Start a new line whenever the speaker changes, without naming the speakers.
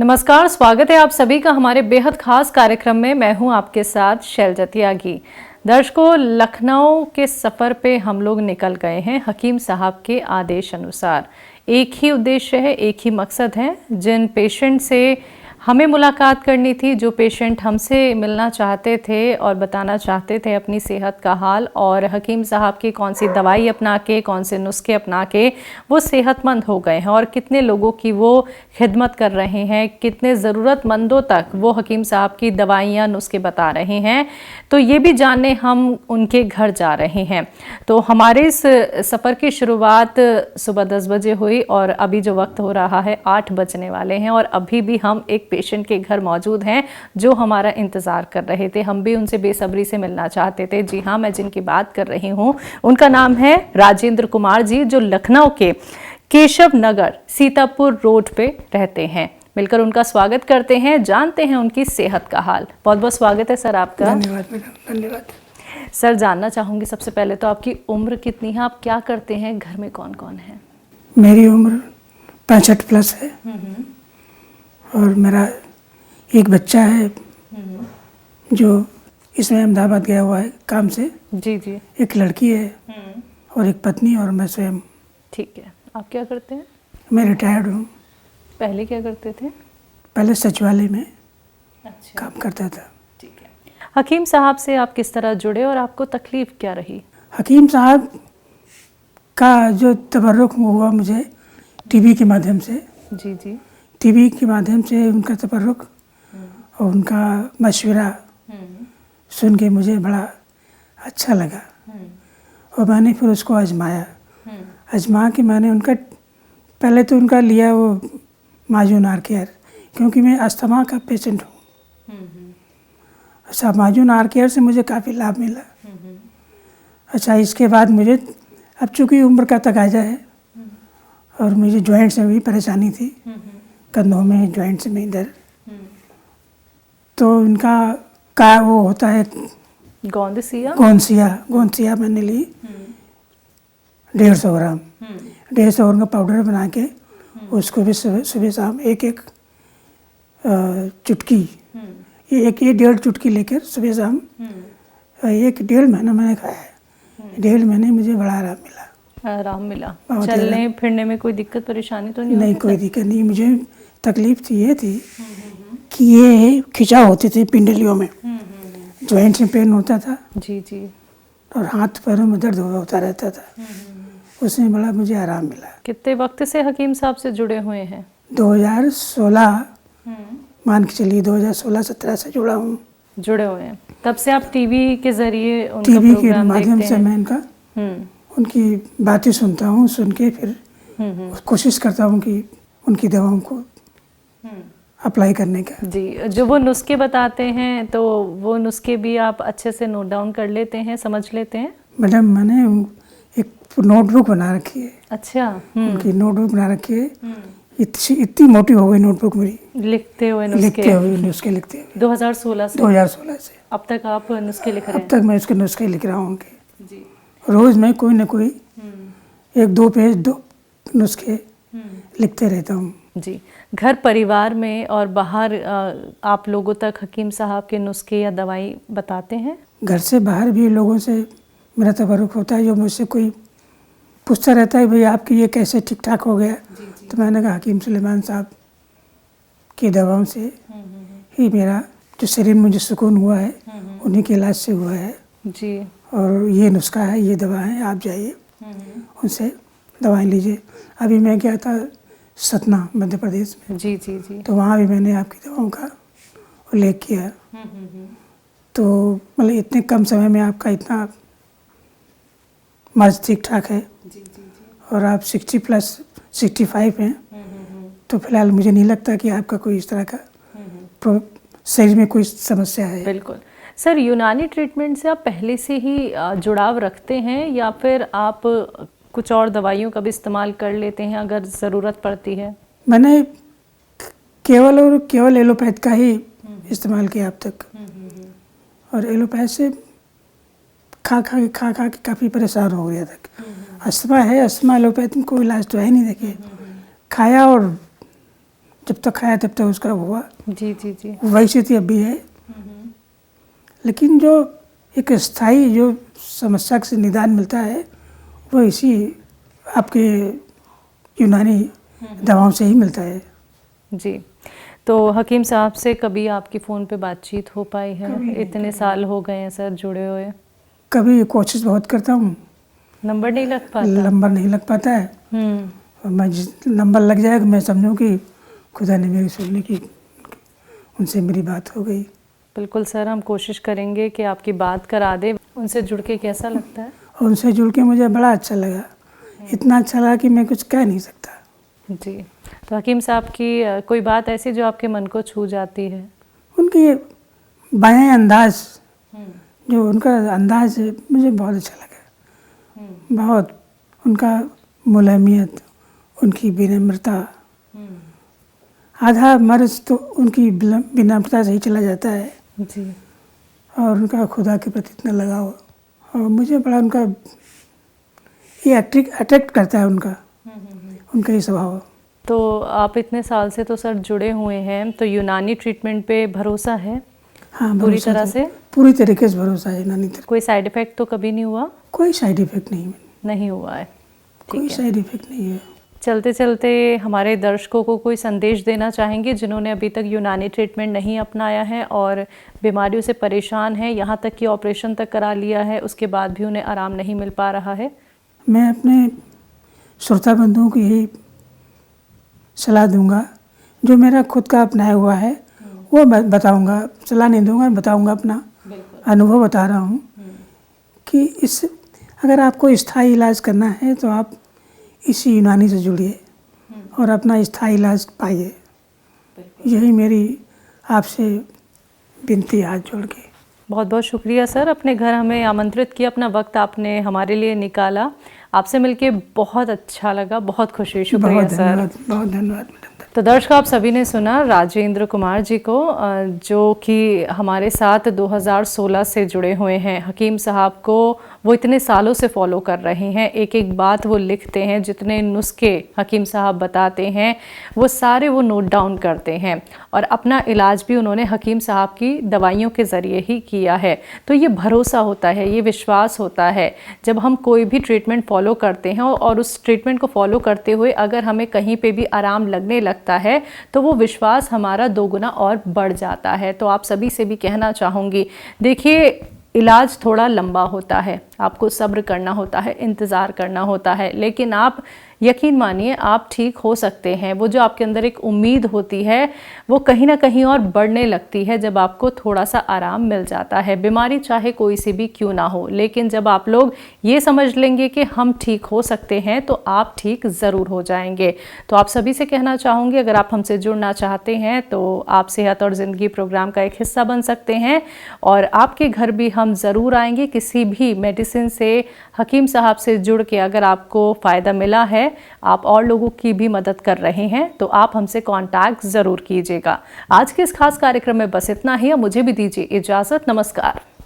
नमस्कार, स्वागत है आप सभी का हमारे बेहद खास कार्यक्रम में। मैं हूं आपके साथ शैलजा त्यागी। दर्शकों, लखनऊ के सफ़र पे हम लोग निकल गए हैं हकीम साहब के आदेश अनुसार। एक ही उद्देश्य है, एक ही मकसद है। जिन पेशेंट से हमें मुलाकात करनी थी, जो पेशेंट हमसे मिलना चाहते थे और बताना चाहते थे अपनी सेहत का हाल और हकीम साहब की कौन सी दवाई अपना के, कौन से नुस्खे अपना के वो सेहतमंद हो गए हैं और कितने लोगों की वो खिदमत कर रहे हैं, कितने ज़रूरतमंदों तक वो हकीम साहब की दवाइयाँ नुस्खे बता रहे हैं, तो ये भी जानने हम उनके घर जा रहे हैं। तो हमारे इस सफ़र की शुरुआत सुबह 10 बजे हुई और अभी जो वक्त हो रहा है 8 बजने वाले हैं और अभी भी हम एक पेशेंट के घर मौजूद हैं जो हमारा इंतज़ार कर रहे थे। हम भी उनसे बेसब्री से मिलना चाहते थे। जी हाँ, मैं जिनकी बात कर रही हूँ उनका नाम है राजेंद्र कुमार जी, जो लखनऊ के केशव नगर सीतापुर रोड पे रहते हैं। मिलकर उनका स्वागत करते हैं, जानते हैं उनकी सेहत का हाल। बहुत बहुत स्वागत है सर आपका।
धन्यवाद मैडम, धन्यवाद।
सर, जानना चाहूँगी सबसे पहले तो आपकी उम्र कितनी है, आप क्या करते हैं, घर में कौन कौन है?
मेरी उम्र 65 प्लस है और मेरा एक बच्चा है जो इसमें अहमदाबाद गया हुआ है काम से।
जी जी।
एक लड़की है और एक पत्नी और मैं स्वयं।
ठीक है, आप क्या करते हैं?
मैं रिटायर्ड हूँ।
पहले क्या करते थे?
पहले सचिवालय में
अच्छा,
काम करता था।
ठीक है। हकीम साहब से आप किस तरह जुड़े और आपको तकलीफ क्या रही?
हकीम साहब का जो तबर्रुक हुआ मुझे टीवी के माध्यम से।
जी जी।
टीवी के माध्यम से उनका तबर्रुक और उनका मशवरा सुन के मुझे बड़ा अच्छा लगा और मैंने फिर उसको आजमाया। आजमा के मैंने उनका पहले तो उनका लिया वो माजून आर केयर, क्योंकि मैं अस्थमा का पेशेंट हूँ। अच्छा, माजून आर केयर से मुझे काफ़ी लाभ मिला। अच्छा, इसके बाद मुझे अब चूँकि उम्र का तकाजा है और मुझे जॉइंट्स में भी परेशानी थी, कंधों में, जॉइंट्स में इधर, तो इनका का वो होता है गोंसिया मैंने ली 150 ग्राम। 150 ग्राम का पाउडर बना के उसको भी सुबह शाम एक चुटकी, ये 1-1.5 चुटकी लेकर सुबह शाम 1-1.5 महीना मैंने खाया है। 1.5 महीने मुझे बड़ा आराम मिला।
चलने फिरने में कोई दिक्कत परेशानी तो
नहीं, कोई दिक्कत नहीं। मुझे तकलीफ ये थी कि ये खिंचाव होते थे पिंडलियों में, जॉइंट्स में पेन होता था। जी जी। और हाथ पैरों में दर्द होता रहता था। उसमें बड़ा मुझे आराम मिला।
कितने वक्त से हकीम साहब से जुड़े हुए हैं?
2016 मान के चलिए, 2016-17 से जुड़ा हूँ।
जुड़े हुए हैं, तब से आप टीवी के जरिए
टीवी के माध्यम से मैं उनकी बातें सुनता हूँ। सुन के फिर कोशिश करता हूँ कि उनकी दवाओं को अप्लाई करने का।
जी, जो वो नुस्खे बताते हैं तो वो नुस्खे भी आप अच्छे से नोट डाउन कर लेते हैं, समझ लेते हैं?
मैडम, मैंने एक नोटबुक बना रखी है।
अच्छा।
उनकी नोटबुक बना रखी है। इतनी मोटी हो गई नोटबुक मेरी, लिखते हुए नुस्खे
2016 से अब तक आप नुस्खे लिख रहे हैं?
अब तक मैं उसके नुस्खे लिख रहा हूँ उनके। जी। रोज मैं कोई ना कोई 1-2 पेज 2 नुस्खे लिखते रहता हूँ। जी।
घर परिवार में और बाहर आप लोगों तक हकीम साहब के नुस्खे या दवाई बताते हैं?
घर से बाहर भी लोगों से मेरा तबरुक होता है। जो मुझसे कोई पूछता रहता है, भाई आपकी ये कैसे ठीक ठाक हो गया? जी। तो मैंने कहा हकीम सुलेमान साहब की दवाओं से ही मेरा जो शरीर में मुझे सुकून हुआ है, उन्हीं के इलाज से हुआ है। जी। और ये नुस्खा है, ये दवा है, आप जाइए उनसे दवाएं लीजिए। अभी मैं गया था सतना, मध्य प्रदेश में। जी जी जी। तो वहाँ भी मैंने आपकी दवाओं का उल्लेख किया। तो मतलब इतने कम समय में आपका इतना मर्ज ठीक ठाक है। जी जी जी। और आप 65 हैं। तो फिलहाल मुझे नहीं लगता कि आपका कोई इस तरह का शरीर में कोई समस्या है।
बिल्कुल। सर, यूनानी ट्रीटमेंट से आप पहले से ही जुड़ाव रखते हैं या फिर आप कुछ और दवाइयों का भी इस्तेमाल कर लेते हैं अगर ज़रूरत पड़ती है?
मैंने केवल एलोपैथ का ही इस्तेमाल किया अब तक। और एलोपैथ से खा के काफ़ी परेशान हो गया था। अस्थमा है, अस्थमा एलोपैथ में कोई इलाज तो है नहीं। देखिए, खाया और जब तक खाया तब तक उसका हुआ,
जी जी जी।
वही स्थिति अब भी है। लेकिन जो एक स्थायी जो समस्या से निदान मिलता है वो इसी आपके यूनानी दवाओं से ही मिलता है।
जी, तो हकीम साहब से कभी आपकी फ़ोन पे बातचीत हो पाई है? इतने साल हो गए हैं सर जुड़े हुए।
कभी कोशिश बहुत करता हूँ,
नंबर नहीं लग पाता।
नंबर नहीं लग पाता है। और मैं जिस नंबर लग जाएगा मैं समझूँ कि खुदा ने मेरी सुनने की, उनसे मेरी बात हो गई।
बिल्कुल सर, हम कोशिश करेंगे कि आपकी बात करा दे। उनसे जुड़ के कैसा लगता है?
उनसे जुड़ के मुझे बड़ा अच्छा लगा, इतना अच्छा लगा कि मैं कुछ कह नहीं सकता।
जी, तो हकीम साहब की कोई बात ऐसी जो आपके मन को छू जाती है?
उनकी ये बायां अंदाज, जो उनका अंदाज है मुझे बहुत अच्छा लगा। बहुत उनका मुलायमियत, उनकी विनम्रता, आधा मर्ज तो उनकी विनम्रता से ही चला जाता है।
जी।
और उनका खुदा के प्रति इतना लगाव, और मुझे बड़ा उनका ये अट्रैक्ट करता है, उनका ये स्वभाव।
तो आप इतने साल से तो सर जुड़े हुए हैं, तो यूनानी ट्रीटमेंट पे भरोसा है?
हाँ,
पूरी तरह से?
पूरी तरीके से भरोसा है यूनानी तरफ।
कोई साइड इफ़ेक्ट तो कभी नहीं हुआ?
कोई साइड इफ़ेक्ट
नहीं हुआ है।
कोई साइड इफ़ेक्ट नहीं है।
चलते चलते हमारे दर्शकों को कोई संदेश देना चाहेंगे जिन्होंने अभी तक यूनानी ट्रीटमेंट नहीं अपनाया है और बीमारियों से परेशान हैं, यहाँ तक कि ऑपरेशन तक करा लिया है, उसके बाद भी उन्हें आराम नहीं मिल पा रहा है?
मैं अपने श्रोता बंधुओं को यही सलाह दूंगा, जो मेरा खुद का अपनाया हुआ है वो बताऊंगा, सलाह नहीं दूंगा, बताऊंगा, अपना अनुभव बता रहा हूँ कि इस अगर आपको स्थायी इलाज करना है तो आप इसी यूनानी से जुड़िए और अपना स्थायी इलाज पाइए। यही मेरी आपसे विनती है हाथ जोड़ के।
बहुत बहुत शुक्रिया सर, अपने घर हमें आमंत्रित किया, अपना वक्त आपने हमारे लिए निकाला। आपसे मिलके बहुत अच्छा लगा, बहुत खुशी। शुक्रिया सर।
बहुत धन्यवाद मैडम।
तो दर्शकों, आप सभी ने सुना राजेंद्र कुमार जी को, जो कि हमारे साथ 2016 से जुड़े हुए हैं। हकीम साहब को वो इतने सालों से फॉलो कर रहे हैं, एक एक बात वो लिखते हैं, जितने नुस्खे हकीम साहब बताते हैं वो सारे वो नोट डाउन करते हैं और अपना इलाज भी उन्होंने हकीम साहब की दवाइयों के ज़रिए ही किया है। तो ये भरोसा होता है, ये विश्वास होता है। जब हम कोई भी ट्रीटमेंट फॉलो करते हैं और उस ट्रीटमेंट को फॉलो करते हुए अगर हमें कहीं पे भी आराम लगने लगता है तो वो विश्वास हमारा दोगुना और बढ़ जाता है। तो आप सभी से भी कहना चाहूँगी, देखिए इलाज थोड़ा लंबा होता है, आपको सब्र करना होता है, इंतज़ार करना होता है, लेकिन आप यकीन मानिए आप ठीक हो सकते हैं। वो जो आपके अंदर एक उम्मीद होती है वो कहीं ना कहीं और बढ़ने लगती है जब आपको थोड़ा सा आराम मिल जाता है। बीमारी चाहे कोई सी भी क्यों ना हो, लेकिन जब आप लोग ये समझ लेंगे कि हम ठीक हो सकते हैं तो आप ठीक ज़रूर हो जाएंगे। तो आप सभी से कहना चाहूँगी, अगर आप हमसे जुड़ना चाहते हैं तो आप सेहत और ज़िंदगी प्रोग्राम का एक हिस्सा बन सकते हैं और आपके घर भी हम ज़रूर आएंगे। किसी भी मेडिसिन से, हकीम साहब से जुड़ के अगर आपको फ़ायदा मिला है, आप और लोगों की भी मदद कर रहे हैं, तो आप हमसे कांटेक्ट ज़रूर कीजिएगा। आज के इस खास कार्यक्रम में बस इतना ही। मुझे भी दीजिए इजाज़त। नमस्कार।